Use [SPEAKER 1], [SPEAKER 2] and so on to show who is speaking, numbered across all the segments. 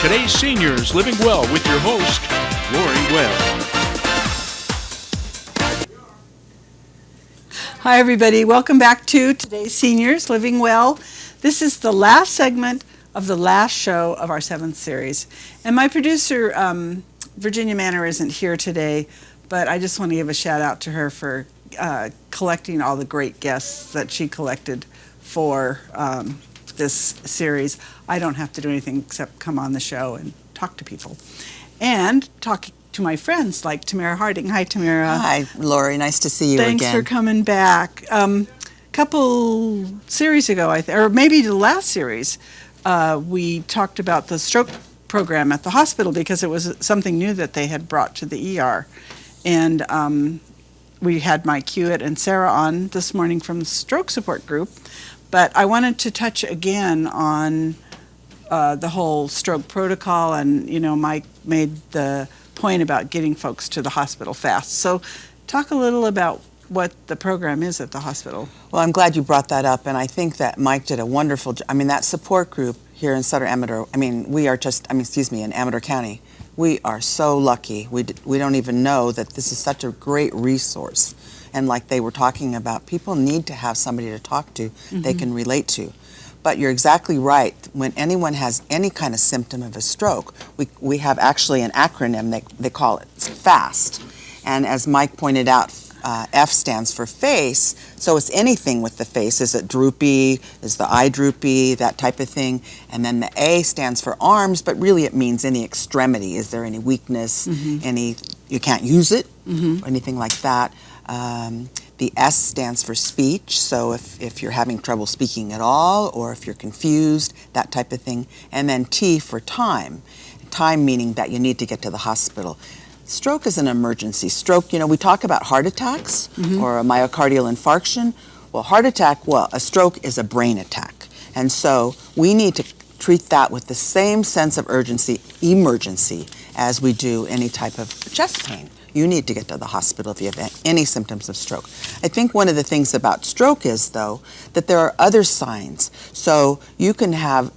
[SPEAKER 1] Today's Seniors Living Well with your host, Laurie Webb.
[SPEAKER 2] Hi everybody, welcome back to Today's Seniors Living Well. This is the last segment of the last show of our 7th series. And my producer, Virginia Manor, isn't here today, but I just want to give a shout out to her for collecting all the great guests that she collected for this series. I don't have to do anything except come on the show and talk to people. And talk to my friends like Tamara Harding. Hi, Tamara.
[SPEAKER 3] Hi, Laurie. Nice to see you
[SPEAKER 2] Thanks
[SPEAKER 3] again.
[SPEAKER 2] Thanks for coming back. Couple series ago, or maybe the last series, we talked about the stroke program at the hospital because it was something new that they had brought to the ER. And we had Mike Hewitt and Sarah on this morning from the stroke support group. But I wanted to touch again on the whole stroke protocol, and Mike made the point about getting folks to the hospital fast. So talk a little about what the program is at the hospital.
[SPEAKER 3] Well, I'm glad you brought that up, and I think that Mike did a wonderful job. I mean, that support group here in Sutter Amador, in Amador County, we are so lucky. We don't even know that this is such a great resource. And like they were talking about, people need to have somebody to talk to they can relate to. But you're exactly right. When anyone has any kind of symptom of a stroke, we have actually an acronym, they call it FAST. And as Mike pointed out, F stands for face, so it's anything with the face. Is it droopy? Is the eye droopy? That type of thing. And then the A stands for arms, but really it means any extremity. Is there any weakness? You can't use it, or anything like that. The S stands for speech, so if you're having trouble speaking at all, or if you're confused, that type of thing. And then T for time. Time meaning that you need to get to the hospital. Stroke is an emergency. Stroke, we talk about heart attacks or a myocardial infarction. Well, a stroke is a brain attack. And so we need to treat that with the same sense of emergency, as we do any type of chest pain. You need to get to the hospital if you have any symptoms of stroke. I think one of the things about stroke is, though, that there are other signs. So you can have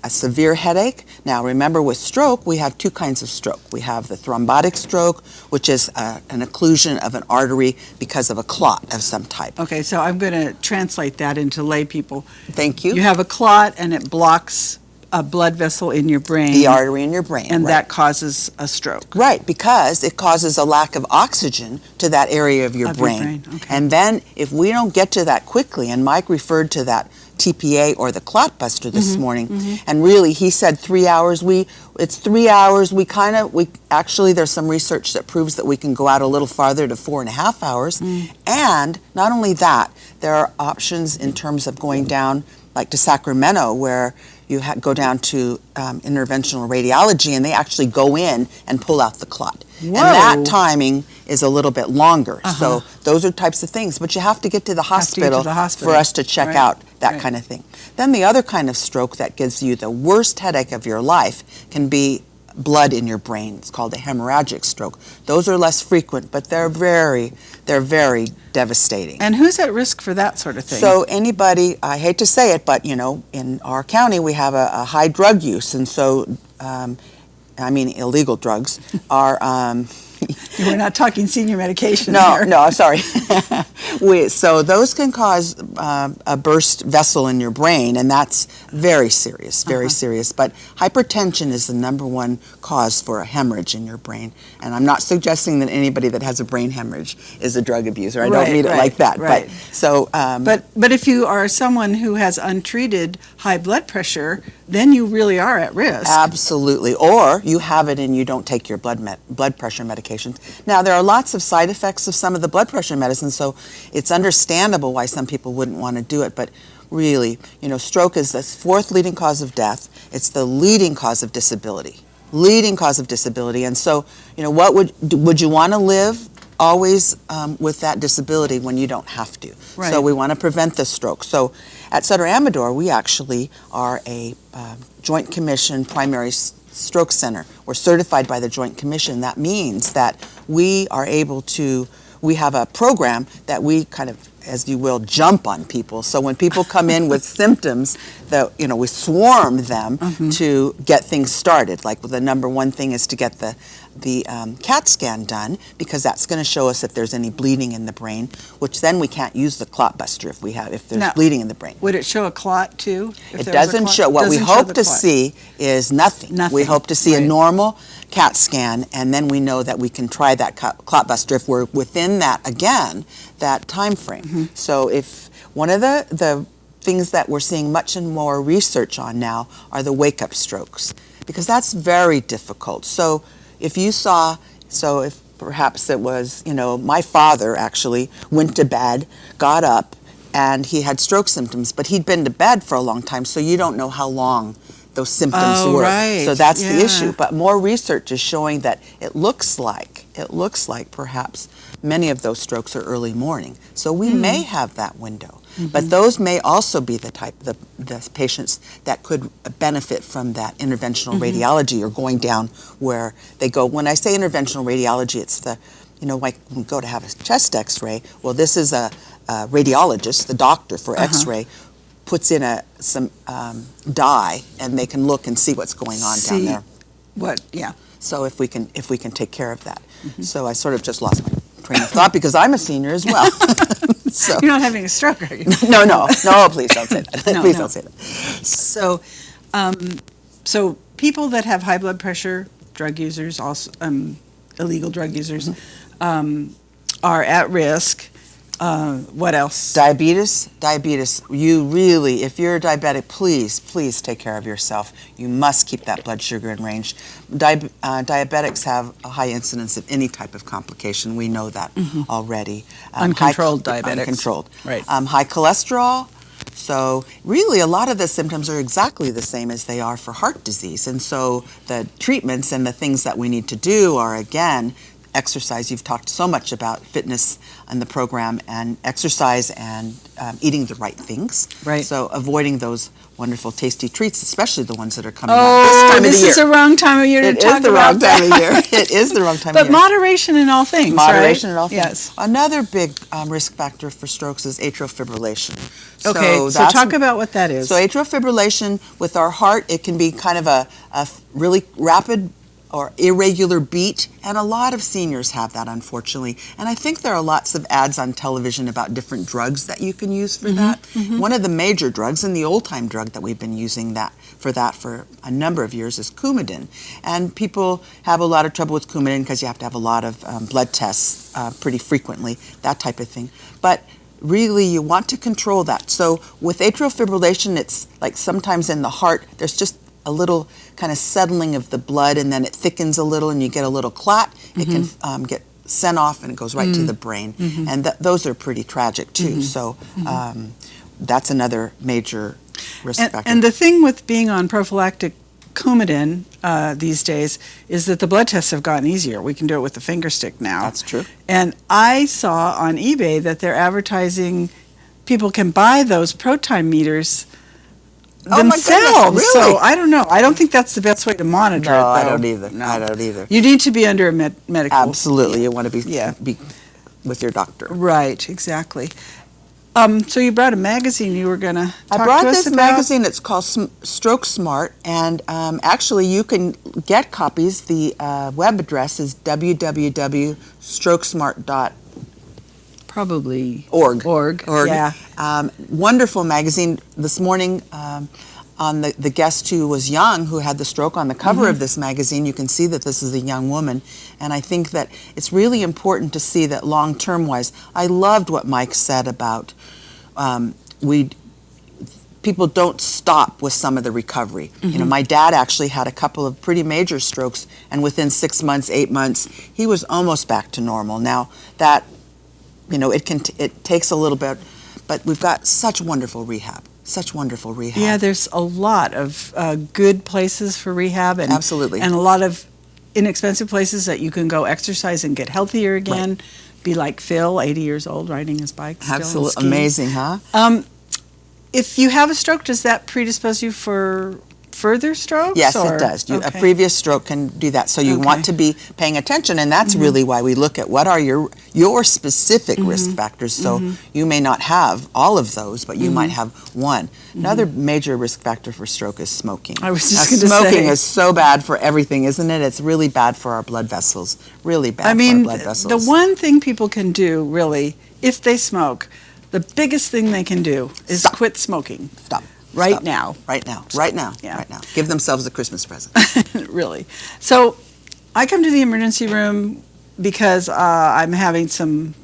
[SPEAKER 3] a severe headache. Now remember, with stroke, we have two kinds of stroke. We have the thrombotic stroke, which is an occlusion of an artery because of a clot of some type.
[SPEAKER 2] Okay, so I'm going to translate that into lay people.
[SPEAKER 3] Thank you.
[SPEAKER 2] You have a clot and it blocks a blood vessel in your brain.
[SPEAKER 3] The artery in your brain.
[SPEAKER 2] And
[SPEAKER 3] right.
[SPEAKER 2] that causes a stroke.
[SPEAKER 3] Right, because it causes a lack of oxygen to that area of your brain.
[SPEAKER 2] Okay.
[SPEAKER 3] And then if we don't get to that quickly, and Mike referred to that TPA or the clot buster this morning, and really he said 3 hours. It's 3 hours. Actually there's some research that proves that we can go out a little farther to 4.5 hours. And not only that, there are options in terms of going down like to Sacramento, where you go down to interventional radiology, and they actually go in and pull out the clot.
[SPEAKER 2] Whoa.
[SPEAKER 3] And that timing is a little bit longer. So those are types of things. But you have to get to the hospital, for us to check out that kind of thing. Then the other kind of stroke that gives you the worst headache of your life can be blood in your brain. It's called a hemorrhagic stroke. Those are less frequent, but they're very devastating.
[SPEAKER 2] And who's at risk for that sort of thing?
[SPEAKER 3] So anybody, I hate to say it, but in our county we have a high drug use, and so illegal drugs are
[SPEAKER 2] we're not talking senior medication
[SPEAKER 3] here. No, sorry. So those can cause a burst vessel in your brain, and that's very serious, serious. But hypertension is the #1 cause for a hemorrhage in your brain. And I'm not suggesting that anybody that has a brain hemorrhage is a drug abuser. I don't mean it like that.
[SPEAKER 2] Right. But if you are someone who has untreated high blood pressure, then you really are at risk.
[SPEAKER 3] Absolutely. Or you have it and you don't take your blood pressure medications. Now, there are lots of side effects of some of the blood pressure medicines, so it's understandable why some people wouldn't want to do it. But really, stroke is the 4th leading cause of death. It's the leading cause of disability. And so, what would you want to live always with that disability when you don't have to?
[SPEAKER 2] Right.
[SPEAKER 3] So we want to prevent the stroke. So at Sutter Amador, we actually are a Joint Commission primary stroke center. We're certified by the Joint Commission. That means that we are able to, we have a program that we kind of as you will, jump on people. So when people come in with symptoms, that we swarm them to get things started. Like the number one thing is to get the CAT scan done, because that's going to show us if there's any bleeding in the brain, which then we can't use the clot buster if there's
[SPEAKER 2] Now,
[SPEAKER 3] bleeding in the brain.
[SPEAKER 2] Would it show a clot too?
[SPEAKER 3] It doesn't show. What we hope to see is nothing. We hope to see a normal CAT scan, and then we know that we can try that clot buster if we're within that time frame. So if one of the things that we're seeing much and more research on now are the wake-up strokes, because that's very difficult. So if perhaps it was, my father actually went to bed, got up, and he had stroke symptoms, but he'd been to bed for a long time, so you don't know how long those symptoms were.
[SPEAKER 2] Right.
[SPEAKER 3] So that's the issue. But more research is showing that it looks like perhaps many of those strokes are early morning. So we may have that window. But those may also be the patients that could benefit from that interventional radiology, or going down where they go. When I say interventional radiology, it's like we go to have a chest x-ray. Well, this is a radiologist, the doctor for x-ray, puts in some dye, and they can look and see what's going on down there. So if we can take care of that. So I sort of just lost my train of thought, because I'm a senior as well. So
[SPEAKER 2] you're not having a stroke, are you?
[SPEAKER 3] No, please don't say that. Don't say that.
[SPEAKER 2] So, so people that have high blood pressure, drug users, also illegal drug users, are at risk. What else? Diabetes.
[SPEAKER 3] You really, if you're diabetic, please take care of yourself. You must keep that blood sugar in range. Diabetics have a high incidence of any type of complication. We know that already.
[SPEAKER 2] Uncontrolled diabetics.
[SPEAKER 3] Uncontrolled.
[SPEAKER 2] Right.
[SPEAKER 3] High cholesterol. So really, a lot of the symptoms are exactly the same as they are for heart disease. And so the treatments and the things that we need to do are, again, exercise. You've talked so much about fitness in the program, and exercise and eating the right things.
[SPEAKER 2] Right.
[SPEAKER 3] So avoiding those wonderful tasty treats, especially the ones that are coming out this time of the year.
[SPEAKER 2] This is the wrong time of year to talk about that.
[SPEAKER 3] It is the wrong time of year.
[SPEAKER 2] But moderation in all things,
[SPEAKER 3] Moderation in all things.
[SPEAKER 2] Yes.
[SPEAKER 3] Another big risk factor for strokes is atrial fibrillation.
[SPEAKER 2] Okay, so talk about what that is.
[SPEAKER 3] So atrial fibrillation with our heart, it can be kind of a really rapid or irregular beat, and a lot of seniors have that, unfortunately. And I think there are lots of ads on television about different drugs that you can use for that. One of the major drugs, and the old-time drug that we've been using for a number of years, is Coumadin. And people have a lot of trouble with Coumadin because you have to have a lot of blood tests pretty frequently, that type of thing. But really, you want to control that. So with atrial fibrillation, it's like sometimes in the heart, there's just a little kind of settling of the blood, and then it thickens a little, and you get a little clot. It can get sent off, and it goes right to the brain. And those are pretty tragic, too. So that's another major risk factor.
[SPEAKER 2] And the thing with being on prophylactic Coumadin these days is that the blood tests have gotten easier. We can do it with the finger stick now.
[SPEAKER 3] That's true.
[SPEAKER 2] And I saw on eBay that they're advertising people can buy those ProTime meters themselves.
[SPEAKER 3] Oh my goodness, really?
[SPEAKER 2] So I don't know. I don't think that's the best way to monitor it, though.
[SPEAKER 3] I don't either. No. I don't either.
[SPEAKER 2] You need to be under a medical.
[SPEAKER 3] Absolutely. You want to be with your doctor.
[SPEAKER 2] Right, exactly. So you brought a magazine you were going to talk to us about?
[SPEAKER 3] I brought this magazine. It's called Stroke Smart, and actually you can get copies. The web address is www.strokesmart.org.
[SPEAKER 2] Probably
[SPEAKER 3] org.
[SPEAKER 2] Yeah.
[SPEAKER 3] Wonderful magazine. This morning, on the guest who was young, who had the stroke, on the cover of this magazine, you can see that this is a young woman. And I think that it's really important to see that long-term wise. I loved what Mike said about people don't stop with some of the recovery. You know, my dad actually had a couple of pretty major strokes, and within 6 months, 8 months, he was almost back to normal. Now that, it takes a little bit, but we've got such wonderful rehab. Yeah,
[SPEAKER 2] there's a lot of good places for rehab, and
[SPEAKER 3] absolutely,
[SPEAKER 2] and a lot of inexpensive places that you can go exercise and get healthier again. Right. Be like Phil, 80 years old, riding his bike.
[SPEAKER 3] Absolutely amazing, huh?
[SPEAKER 2] If you have a stroke, does that predispose you for further strokes?
[SPEAKER 3] Yes,
[SPEAKER 2] or?
[SPEAKER 3] it does. A
[SPEAKER 2] Okay.
[SPEAKER 3] previous stroke can do that. So you
[SPEAKER 2] Okay.
[SPEAKER 3] want to be paying attention, and that's really why we look at what are your specific risk factors. So you may not have all of those, but you might have one. Another major risk factor for stroke is smoking.
[SPEAKER 2] I was
[SPEAKER 3] Now,
[SPEAKER 2] just going to say.
[SPEAKER 3] smoking is so bad for everything, isn't it? It's really bad for our blood vessels. Really bad
[SPEAKER 2] I mean,
[SPEAKER 3] for our blood vessels.
[SPEAKER 2] the one thing people can do, really, if they smoke, the biggest thing they can do is
[SPEAKER 3] Stop.
[SPEAKER 2] quit smoking.
[SPEAKER 3] Stop.
[SPEAKER 2] Right
[SPEAKER 3] Stop.
[SPEAKER 2] now.
[SPEAKER 3] Right now. Right now.
[SPEAKER 2] Yeah.
[SPEAKER 3] Right now. Give themselves a Christmas present.
[SPEAKER 2] Really. So I come to the emergency room because I'm having some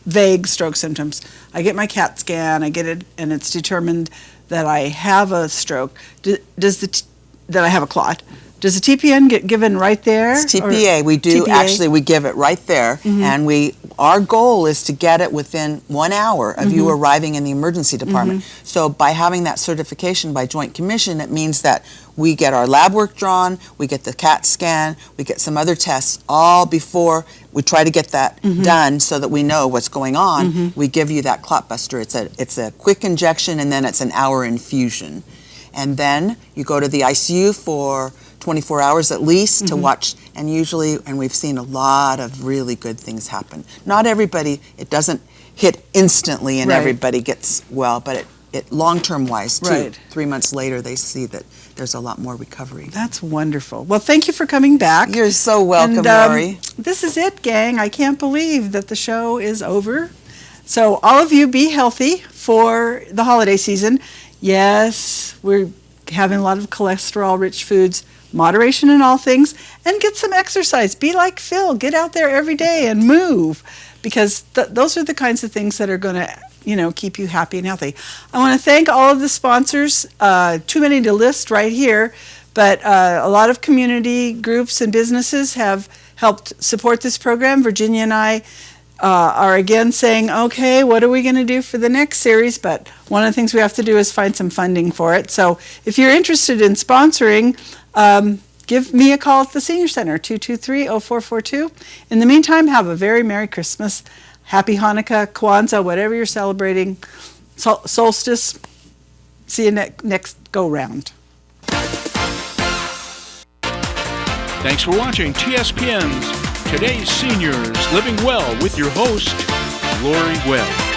[SPEAKER 2] vague stroke symptoms. I get my CAT scan, I get it, and it's determined that I have a stroke. That I have a clot. Does the TPN get given right there?
[SPEAKER 3] It's TPA. We do
[SPEAKER 2] TPA?
[SPEAKER 3] actually. We give it right there, and our goal is to get it within 1 hour of you arriving in the emergency department. So by having that certification by Joint Commission, it means that we get our lab work drawn, we get the CAT scan, we get some other tests all before we try to get that done, so that we know what's going on. We give you that clot buster. It's a quick injection, and then it's an hour infusion, and then you go to the ICU for 24 hours at least to watch, and we've seen a lot of really good things happen. Not everybody, it doesn't hit instantly and
[SPEAKER 2] Right.
[SPEAKER 3] everybody gets well, but it long-term wise too.
[SPEAKER 2] Right.
[SPEAKER 3] 3 months later, they see that there's a lot more recovery.
[SPEAKER 2] That's wonderful. Well, thank you for coming back.
[SPEAKER 3] You're so welcome,
[SPEAKER 2] And,
[SPEAKER 3] Laurie.
[SPEAKER 2] this is it, gang. I can't believe that the show is over. So all of you be healthy for the holiday season. Yes, we're having a lot of cholesterol-rich foods. Moderation in all things, and get some exercise. Be like Phil. Get out there every day and move, because those are the kinds of things that are going to, keep you happy and healthy. I want to thank all of the sponsors. Too many to list right here, but a lot of community groups and businesses have helped support this program. Virginia and I are again saying, okay, what are we going to do for the next series? But one of the things we have to do is find some funding for it. So if you're interested in sponsoring, give me a call at the Senior Center, 223-0442. In the meantime, have a very Merry Christmas, Happy Hanukkah, Kwanzaa, whatever you're celebrating, solstice. See you next go-round.
[SPEAKER 1] Thanks for watching TSPN's Today's Seniors Living Well with your host, Laurie Webb.